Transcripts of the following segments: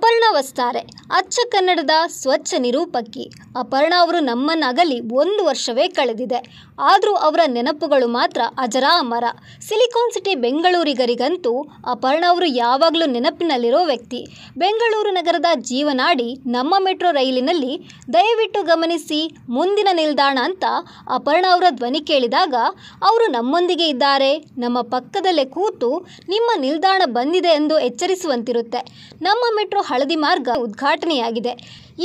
ಅಪರ್ಣಾ ವಸ್ತಾರೆ ಅಚ್ಚ ಕನ್ನಡದ ಸ್ವಚ್ಛ ನಿರೂಪಕಿ. ಅಪರ್ಣಾ ಅವರು ನಮ್ಮನ್ನಗಲಿ 1 ವರ್ಷವೇ ಕಳೆದಿದೆ. ಆದರೂ ಅವರ ನೆನಪುಗಳು ಮಾತ್ರ ಅಜರಾಮರ. ಸಿಲಿಕಾನ್ ಸಿಟಿ ಬೆಂಗಳೂರಿಗರಿಗಂತೂ ಅಪರ್ಣಾ ಅವರು ಯಾವಾಗಲೂ ನೆನಪಿನಲ್ಲಿರೋ ವ್ಯಕ್ತಿ. ಬೆಂಗಳೂರು ನಗರದ ಜೀವನಾಡಿ ನಮ್ಮ ಮೆಟ್ರೋ ರೈಲಿನಲ್ಲಿ ದಯವಿಟ್ಟು ಗಮನಿಸಿ ಮುಂದಿನ ನಿಲ್ದಾಣ ಅಂತ ಅಪರ್ಣಾ ಅವರ ಧ್ವನಿ ಕೇಳಿದಾಗ ಅವರು ನಮ್ಮೊಂದಿಗೆ ಇದ್ದಾರೆ, ನಮ್ಮ ಪಕ್ಕದಲ್ಲೇ ಕೂತು ನಿಮ್ಮ ನಿಲ್ದಾಣ ಬಂದಿದೆ ಎಂದು ಎಚ್ಚರಿಸುವಂತಿರುತ್ತೆ. ನಮ್ಮ ಮೆಟ್ರೋ ಹಳದಿ ಮಾರ್ಗ ಉದ್ಘಾಟನೆಯಾಗಿದೆ.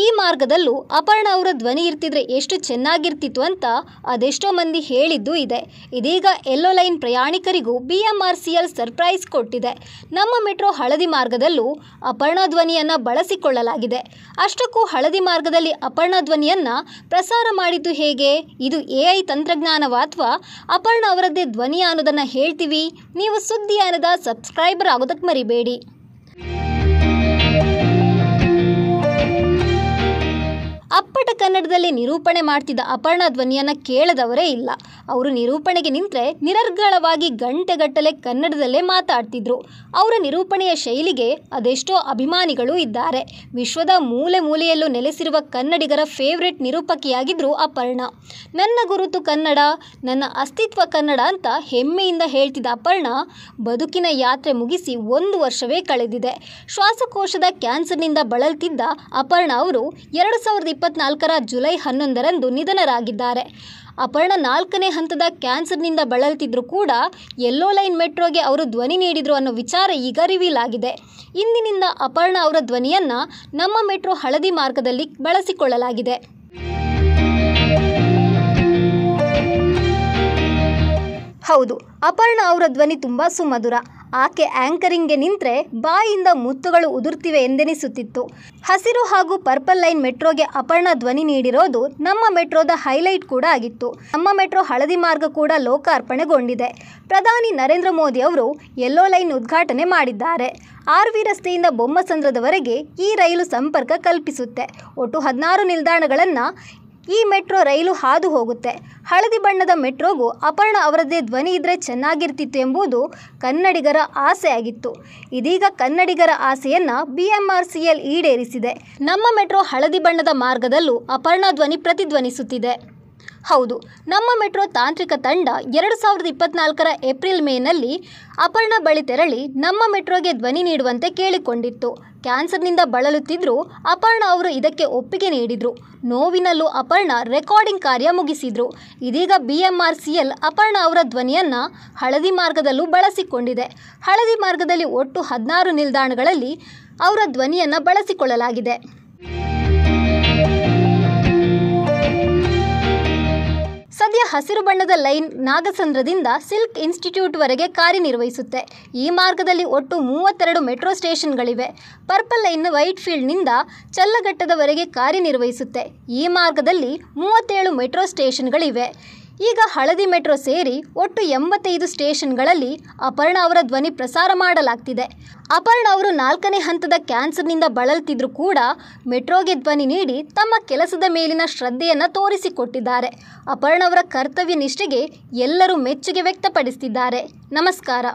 ಈ ಮಾರ್ಗದಲ್ಲೂ ಅಪರ್ಣಾ ಅವರ ಧ್ವನಿ ಇರ್ತಿದ್ರೆ ಎಷ್ಟು ಚೆನ್ನಾಗಿರ್ತಿತ್ತು ಅಂತ ಅದೆಷ್ಟೋ ಮಂದಿ ಹೇಳಿದ್ದೂ ಇದೆ. ಇದೀಗ ಯೆಲ್ಲೋ ಲೈನ್ ಪ್ರಯಾಣಿಕರಿಗೂ BMRCL ಸರ್ಪ್ರೈಸ್ ಕೊಟ್ಟಿದೆ. ನಮ್ಮ ಮೆಟ್ರೋ ಹಳದಿ ಮಾರ್ಗದಲ್ಲೂ ಅಪರ್ಣಾ ಧ್ವನಿಯನ್ನು ಬಳಸಿಕೊಳ್ಳಲಾಗಿದೆ. ಅಷ್ಟಕ್ಕೂ ಹಳದಿ ಮಾರ್ಗದಲ್ಲಿ ಅಪರ್ಣಾ ಧ್ವನಿಯನ್ನು ಪ್ರಸಾರ ಮಾಡಿದ್ದು ಹೇಗೆ? ಇದು AI ತಂತ್ರಜ್ಞಾನವಾ ಅಥವಾ ಅಪರ್ಣಾ ಅವರದ್ದೇ ಧ್ವನಿಯ ಅನ್ನೋದನ್ನು ಹೇಳ್ತೀವಿ. ನೀವು ಸುದ್ದಿಯಾನದ ಸಬ್ಸ್ಕ್ರೈಬರ್ ಆಗೋದಕ್ಕೆ ಮರಿಬೇಡಿ. ಅಪ್ಪಟ ಕನ್ನಡದಲ್ಲಿ ನಿರೂಪಣೆ ಮಾಡ್ತಿದ್ದ ಅಪರ್ಣಾ ಧ್ವನಿಯನ್ನು ಕೇಳದವರೇ ಇಲ್ಲ. ಅವರು ನಿರೂಪಣೆಗೆ ನಿಂತರೆ ನಿರರ್ಗಳವಾಗಿ ಗಂಟೆಗಟ್ಟಲೆ ಕನ್ನಡದಲ್ಲೇ ಮಾತಾಡ್ತಿದ್ರು. ಅವರ ನಿರೂಪಣೆಯ ಶೈಲಿಗೆ ಅದೆಷ್ಟೋ ಅಭಿಮಾನಿಗಳು ಇದ್ದಾರೆ. ವಿಶ್ವದ ಮೂಲೆ ಮೂಲೆಯಲ್ಲೂ ನೆಲೆಸಿರುವ ಕನ್ನಡಿಗರ ಫೇವ್ರೆಟ್ ನಿರೂಪಕಿಯಾಗಿದ್ದರು ಅಪರ್ಣಾ. ನನ್ನ ಗುರುತು ಕನ್ನಡ, ನನ್ನ ಅಸ್ತಿತ್ವ ಕನ್ನಡ ಅಂತ ಹೆಮ್ಮೆಯಿಂದ ಹೇಳ್ತಿದ್ದ ಅಪರ್ಣಾ ಬದುಕಿನ ಯಾತ್ರೆ ಮುಗಿಸಿ 1 ವರ್ಷವೇ ಕಳೆದಿದೆ. ಶ್ವಾಸಕೋಶದ ಕ್ಯಾನ್ಸರ್ನಿಂದ ಬಳಲ್ತಿದ್ದ ಅಪರ್ಣಾ ಅವರು 2024ರ ಜುಲೈ 11ರಂದು ನಿಧನರಾಗಿದ್ದಾರೆ. ಅಪರ್ಣಾ 4ನೇ ಹಂತದ ಕ್ಯಾನ್ಸರ್ನಿಂದ ಬಳಲ್ತಿದ್ರು ಕೂಡ ಯೆಲ್ಲೋ ಲೈನ್ ಮೆಟ್ರೋಗೆ ಅವರು ಧ್ವನಿ ನೀಡಿದ್ರು ಅನ್ನೋ ವಿಚಾರ ಈಗ ರಿವೀಲ್ ಆಗಿದೆ. ಇಂದಿನಿಂದ ಅಪರ್ಣಾ ಅವರ ಧ್ವನಿಯನ್ನು ನಮ್ಮ ಮೆಟ್ರೋ ಹಳದಿ ಮಾರ್ಗದಲ್ಲಿ ಬಳಸಿಕೊಳ್ಳಲಾಗಿದೆ. ಹೌದು, ಅಪರ್ಣಾ ಅವರ ಧ್ವನಿ ತುಂಬ ಸುಮಧುರ. ಆಕೆ ಆ್ಯಂಕರಿಂಗ್ಗೆ ನಿಂತರೆ ಬಾಯಿಂದ ಮುತ್ತುಗಳು ಉದುರ್ತಿವೆ ಎಂದೆನಿಸುತ್ತಿತ್ತು. ಹಸಿರು ಹಾಗೂ ಪರ್ಪಲ್ ಲೈನ್ ಮೆಟ್ರೋಗೆ ಅಪರ್ಣಾ ಧ್ವನಿ ನೀಡಿರೋದು ನಮ್ಮ ಮೆಟ್ರೋದ ಹೈಲೈಟ್ ಕೂಡ ಆಗಿತ್ತು. ನಮ್ಮ ಮೆಟ್ರೋ ಹಳದಿ ಮಾರ್ಗ ಕೂಡ ಲೋಕಾರ್ಪಣೆಗೊಂಡಿದೆ. ಪ್ರಧಾನಿ ನರೇಂದ್ರ ಮೋದಿ ಅವರು ಯೆಲ್ಲೋ ಲೈನ್ ಉದ್ಘಾಟನೆ ಮಾಡಿದ್ದಾರೆ. RV ರಸ್ತೆಯಿಂದ ಬೊಮ್ಮಸಂದ್ರದವರೆಗೆ ಈ ರೈಲು ಸಂಪರ್ಕ ಕಲ್ಪಿಸುತ್ತೆ. ಒಟ್ಟು 16 ನಿಲ್ದಾಣಗಳನ್ನು ಈ ಮೆಟ್ರೋ ರೈಲು ಹಾದು ಹೋಗುತ್ತೆ. ಹಳದಿ ಬಣ್ಣದ ಮೆಟ್ರೋಗೂ ಅಪರ್ಣಾ ಅವರದ್ದೇ ಧ್ವನಿ ಇದ್ದರೆ ಚೆನ್ನಾಗಿರ್ತಿತ್ತು ಎಂಬುದು ಕನ್ನಡಿಗರ ಆಸೆಯಾಗಿತ್ತು. ಇದೀಗ ಕನ್ನಡಿಗರ ಆಸೆಯನ್ನು BMRCL ಈಡೇರಿಸಿದೆ. ನಮ್ಮ ಮೆಟ್ರೋ ಹಳದಿ ಬಣ್ಣದ ಮಾರ್ಗದಲ್ಲೂ ಅಪರ್ಣಾ ಧ್ವನಿ ಪ್ರತಿಧ್ವನಿಸುತ್ತಿದೆ. ಹೌದು, ನಮ್ಮ ಮೆಟ್ರೋ ತಾಂತ್ರಿಕ ತಂಡ 2024ರ ಏಪ್ರಿಲ್-ಮೇನಲ್ಲಿ ಅಪರ್ಣಾ ಬಳಿ ತೆರಳಿ ನಮ್ಮ ಮೆಟ್ರೋಗೆ ಧ್ವನಿ ನೀಡುವಂತೆ ಕೇಳಿಕೊಂಡಿತ್ತು. ಕ್ಯಾನ್ಸರ್ನಿಂದ ಬಳಲುತ್ತಿದ್ದರೂ ಅಪರ್ಣಾ ಅವರು ಇದಕ್ಕೆ ಒಪ್ಪಿಗೆ ನೀಡಿದರು. ನೋವಿನಲ್ಲೂ ಅಪರ್ಣಾ ರೆಕಾರ್ಡಿಂಗ್ ಕಾರ್ಯ ಮುಗಿಸಿದ್ರು. ಇದೀಗ BMRCL ಅಪರ್ಣಾ ಅವರ ಧ್ವನಿಯನ್ನು ಹಳದಿ ಮಾರ್ಗದಲ್ಲೂ ಬಳಸಿಕೊಂಡಿದೆ. ಹಳದಿ ಮಾರ್ಗದಲ್ಲಿ ಒಟ್ಟು 16 ನಿಲ್ದಾಣಗಳಲ್ಲಿ ಅವರ ಧ್ವನಿಯನ್ನು ಬಳಸಿಕೊಳ್ಳಲಾಗಿದೆ. ಸದ್ಯ ಹಸಿರು ಬಣ್ಣದ ಲೈನ್ ನಾಗಸಂದ್ರದಿಂದ ಸಿಲ್ಕ್ ಇನ್ಸ್ಟಿಟ್ಯೂಟ್ವರೆಗೆ ಕಾರ್ಯನಿರ್ವಹಿಸುತ್ತೆ. ಈ ಮಾರ್ಗದಲ್ಲಿ ಒಟ್ಟು 32 ಮೆಟ್ರೋ ಸ್ಟೇಷನ್ಗಳಿವೆ. ಪರ್ಪಲ್ ಲೈನ್ ವೈಟ್ಫೀಲ್ಡ್ನಿಂದ ಚಲ್ಲಘಟ್ಟದವರೆಗೆ ಕಾರ್ಯನಿರ್ವಹಿಸುತ್ತೆ. ಈ ಮಾರ್ಗದಲ್ಲಿ 37 ಮೆಟ್ರೋ ಸ್ಟೇಷನ್ಗಳಿವೆ. ಈಗ ಹಳದಿ ಮೆಟ್ರೋ ಸೇರಿ ಒಟ್ಟು 85 ಸ್ಟೇಷನ್ಗಳಲ್ಲಿ ಅಪರ್ಣಾ ಅವರ ಧ್ವನಿ ಪ್ರಸಾರ ಮಾಡಲಾಗ್ತಿದೆ. ಅಪರ್ಣಾ ಅವರು 4ನೇ ಹಂತದ ಕ್ಯಾನ್ಸರ್ನಿಂದ ಬಳಲ್ತಿದ್ರು ಕೂಡ ಮೆಟ್ರೋಗೆ ಧ್ವನಿ ನೀಡಿ ತಮ್ಮ ಕೆಲಸದ ಮೇಲಿನ ಶ್ರದ್ಧೆಯನ್ನು ತೋರಿಸಿಕೊಟ್ಟಿದ್ದಾರೆ. ಅಪರ್ಣಾ ಅವರ ಕರ್ತವ್ಯ ನಿಷ್ಠೆಗೆ ಎಲ್ಲರೂ ಮೆಚ್ಚುಗೆ ವ್ಯಕ್ತಪಡಿಸುತ್ತಿದ್ದಾರೆ. ನಮಸ್ಕಾರ.